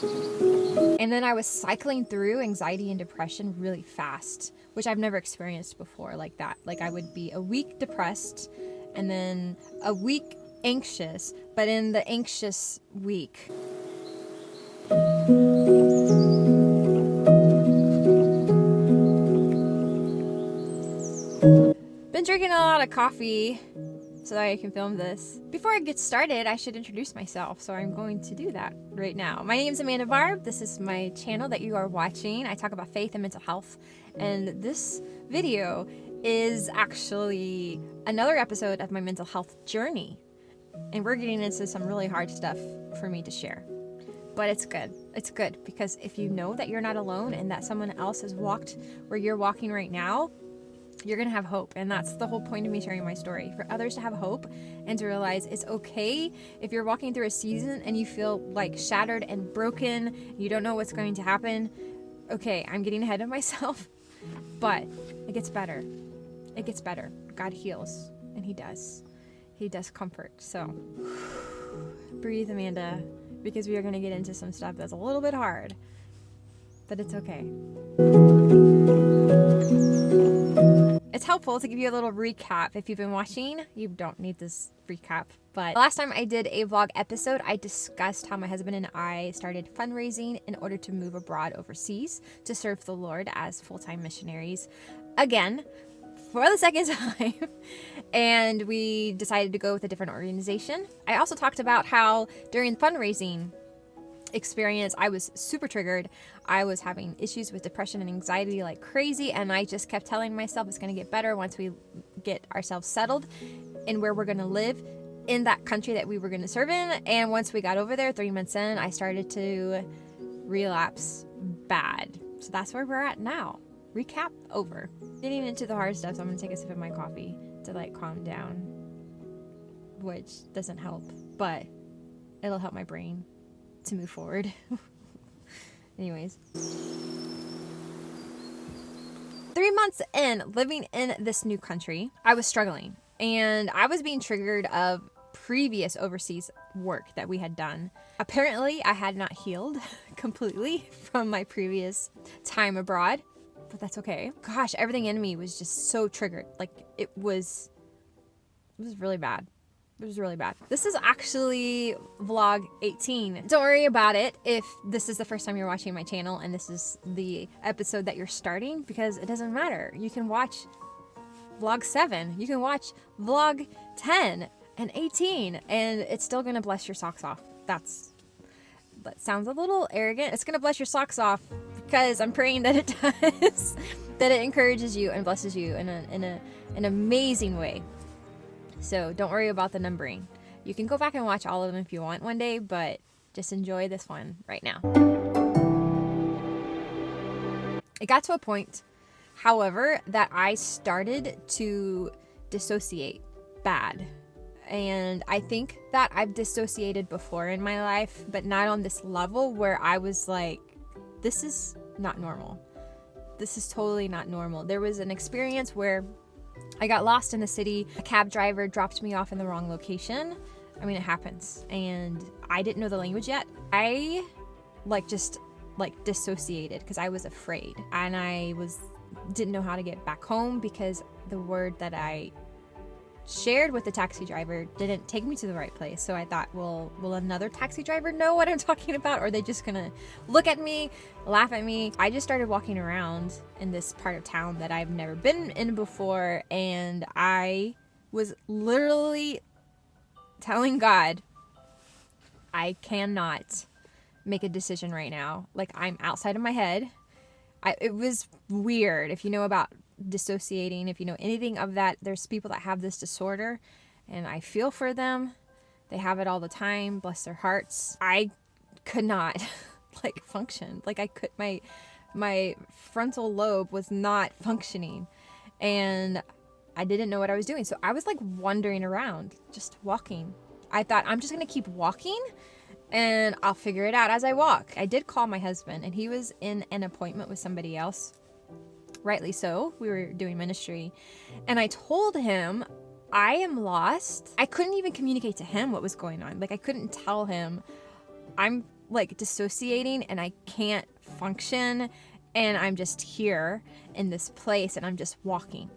And then I was cycling through anxiety and depression really fast, which I've never experienced before like that. Like I would be a week depressed and then a week anxious, but in the anxious week. Been drinking a lot of coffee so that I can film this. Before I get started, I should introduce myself, so I'm going to do that right now. My name is Amanda Barb. This is my channel that you are watching. I talk about faith and mental health, and this video is actually another episode of my mental health journey, and we're getting into some really hard stuff for me to share. But it's good. It's good because if you know that you're not alone and that someone else has walked where you're walking right now, you're going to have hope. And that's the whole point of me sharing my story, for others to have hope and to realize it's okay if you're walking through a season and you feel like shattered and broken, you don't know what's going to happen. Okay, I'm getting ahead of myself, but it gets better. It gets better. God heals, and He does. He does comfort. So breathe, Amanda, because we are going to get into some stuff that's a little bit hard, but it's okay. It's helpful to give you a little recap. If you've been watching, you don't need this recap. But last time I did a vlog episode, I discussed how my husband and I started fundraising in order to move abroad overseas to serve the Lord as full-time missionaries again for the second time. And we decided to go with a different organization. I also talked about how during fundraising experience, I was super triggered. I was having issues with depression and anxiety like crazy, and I just kept telling myself it's going to get better once we get ourselves settled in where we're going to live in that country that we were going to serve in. And once we got over there, 3 months in, I started to relapse bad. So that's where we're at now. Recap over. Getting into the hard stuff, so I'm going to take a sip of my coffee to like calm down, which doesn't help, but it'll help my brain to move forward. Anyways, 3 months in living in this new country, I was struggling, and I was being triggered of previous overseas work that we had done. Apparently, I had not healed completely from my previous time abroad, but that's okay. Gosh, everything in me was just so triggered. Like it was really bad. It was really bad. This is actually vlog 18. Don't worry about it if this is the first time you're watching my channel and this is the episode that you're starting, because it doesn't matter. You can watch vlog 7, you can watch vlog 10 and 18, and it's still gonna bless your socks off. That sounds a little arrogant. It's gonna bless your socks off because I'm praying that it does, that it encourages you and blesses you in an amazing way. So don't worry about the numbering. You can go back and watch all of them if you want one day, but just enjoy this one right now. It got to a point, however, that I started to dissociate bad. And I think that I've dissociated before in my life, but not on this level where I was like, this is not normal. This is totally not normal. There was an experience where I got lost in the city. A cab driver dropped me off in the wrong location. I mean, it happens. And I didn't know the language yet. I just dissociated because I was afraid. And I didn't know how to get back home because the word that I shared with the taxi driver didn't take me to the right place. So I thought, will another taxi driver know what I'm talking about? Or are they just gonna look at me, laugh at me? I just started walking around in this part of town that I've never been in before, and I was literally telling God, I cannot make a decision right now. Like, I'm outside of my head. It was weird. If you know about dissociating, if you know anything of that, there's people that have this disorder, and I feel for them. They have it all the time, bless their hearts. I could not function. Like, I could, my frontal lobe was not functioning, and I didn't know what I was doing. So I was like wandering around, just walking. I thought, I'm just gonna keep walking and I'll figure it out as I walk. I did call my husband, and he was in an appointment with somebody else. Rightly so. We were doing ministry, and I told him I am lost. I couldn't even communicate to him what was going on. Like, I couldn't tell him I'm like dissociating and I can't function, and I'm just here in this place and I'm just walking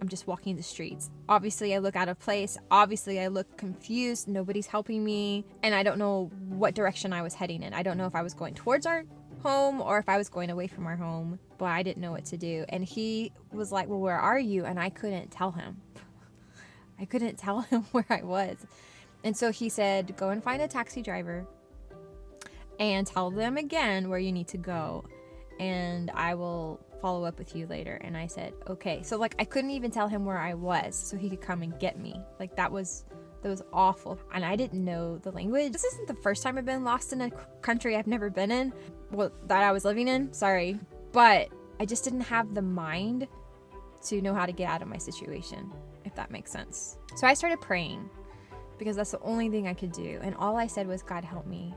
the streets. Obviously I look out of place, obviously I look confused, nobody's helping me, and I don't know what direction I was heading in. I don't know if I was going towards our home or if I was going away from our home, but I didn't know what to do. And he was like, well, where are you? And I couldn't tell him. I couldn't tell him where I was. And so he said, go and find a taxi driver and tell them again where you need to go, and I will follow up with you later. And I said, okay. So like I couldn't even tell him where I was so he could come and get me. Like that was awful. And I didn't know the language. This isn't the first time I've been lost in a country I've never been in, well, that I was living in, sorry. But I just didn't have the mind to know how to get out of my situation, if that makes sense. So I started praying because that's the only thing I could do. And all I said was, God, help me.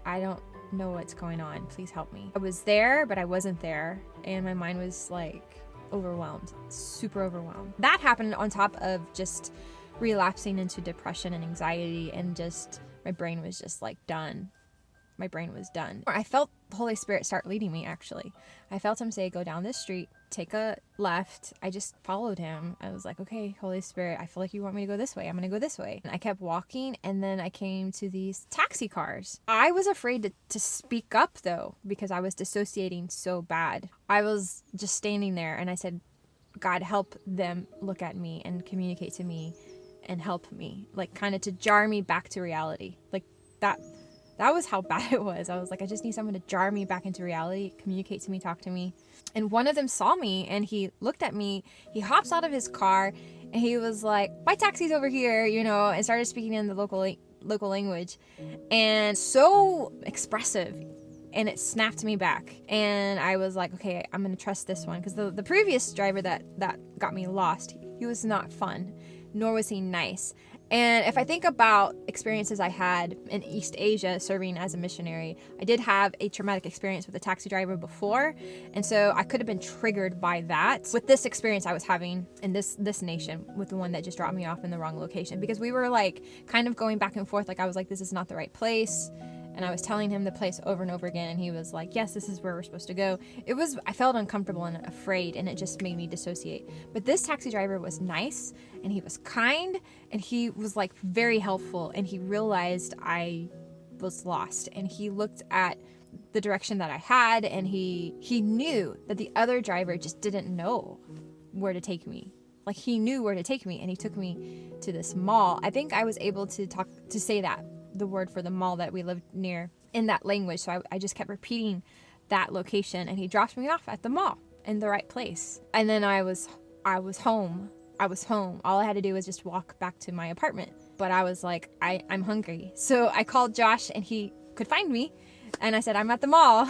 I don't know what's going on. Please help me. I was there, but I wasn't there. And my mind was like overwhelmed, super overwhelmed. That happened on top of just relapsing into depression and anxiety, and just my brain was just like done. My brain was done. I felt the Holy Spirit start leading me, actually. I felt him say, go down this street, take a left. I just followed him. I was like, okay, Holy Spirit, I feel like you want me to go this way. I'm going to go this way. And I kept walking, and then I came to these taxi cars. I was afraid to speak up, though, because I was dissociating so bad. I was just standing there, and I said, God, help them look at me and communicate to me and help me, like kind of to jar me back to reality. Like that was how bad it was. I was like, I just need someone to jar me back into reality, communicate to me, talk to me. And one of them saw me and he looked at me. He hops out of his car and he was like, my taxi's over here, you know, and started speaking in the local language, and so expressive. And it snapped me back. And I was like, okay, I'm going to trust this one. Because the previous driver that got me lost, he was not fun, nor was he nice. And if I think about experiences I had in East Asia serving as a missionary, I did have a traumatic experience with a taxi driver before. And so I could have been triggered by that with this experience I was having in this nation with the one that just dropped me off in the wrong location. Because we were like kind of going back and forth. Like I was like, this is not the right place. And I was telling him the place over and over again. And he was like, yes, this is where we're supposed to go. I felt uncomfortable and afraid, and it just made me dissociate. But this taxi driver was nice, and he was kind, and he was like very helpful. And he realized I was lost, and he looked at the direction that I had, and he knew that the other driver just didn't know where to take me. Like he knew where to take me, and he took me to this mall. I think I was able to say that, the word for the mall that we lived near, in that language. So I just kept repeating that location, and he dropped me off at the mall in the right place. And then I was home. All I had to do was just walk back to my apartment. But I was like, I'm hungry. So I called Josh, and he could find me. And I said, I'm at the mall.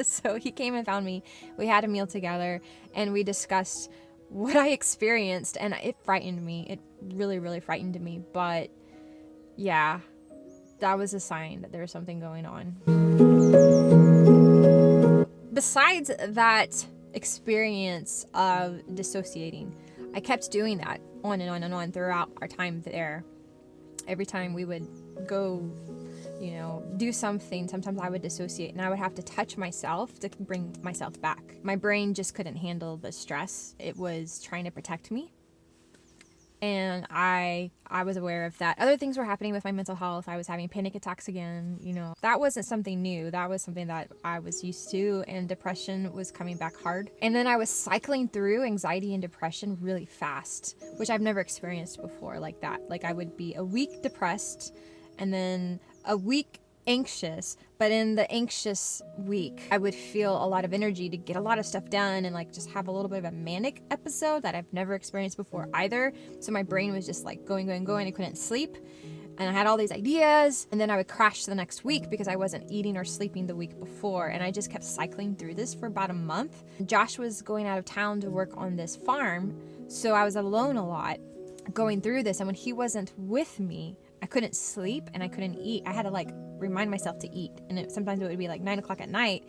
So he came and found me. We had a meal together, and we discussed what I experienced, and it frightened me. It really, really frightened me. But yeah, that was a sign that there was something going on. Besides that experience of dissociating, I kept doing that on and on and on throughout our time there. Every time we would go, do something, sometimes I would dissociate, and I would have to touch myself to bring myself back. My brain just couldn't handle the stress. It was trying to protect me. And I was aware of that. Other things were happening with my mental health. I was having panic attacks again, That wasn't something new. That was something that I was used to, and depression was coming back hard. And then I was cycling through anxiety and depression really fast, which I've never experienced before like that. Like I would be a week depressed and then a week anxious, but in the anxious week I would feel a lot of energy to get a lot of stuff done and like just have a little bit of a manic episode that I've never experienced before either. So my brain was just like going. I couldn't sleep, and I had all these ideas, and then I would crash the next week because I wasn't eating or sleeping the week before, and I just kept cycling through this for about a month. Josh was going out of town to work on this farm, so I was alone a lot going through this, and when he wasn't with me, I couldn't sleep and I couldn't eat. I had to like remind myself to eat, and sometimes it would be like 9:00 at night,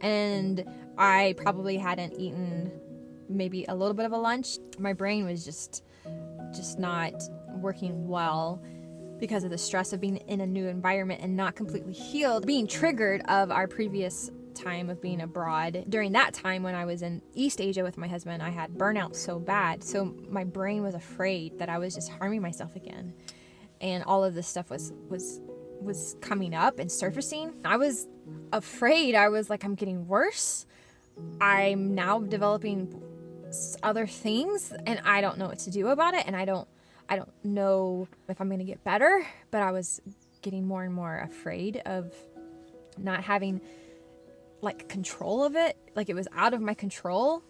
and I probably hadn't eaten maybe a little bit of a lunch. My brain was just not working well because of the stress of being in a new environment and not completely healed, being triggered of our previous time of being abroad. During that time when I was in East Asia with my husband, I had burnout so bad. So my brain was afraid that I was just harming myself again. And all of this stuff was coming up and surfacing. I was afraid. I was like, I'm getting worse. I'm now developing other things and I don't know what to do about it. And I don't know if I'm going to get better, but I was getting more and more afraid of not having like control of it. Like it was out of my control.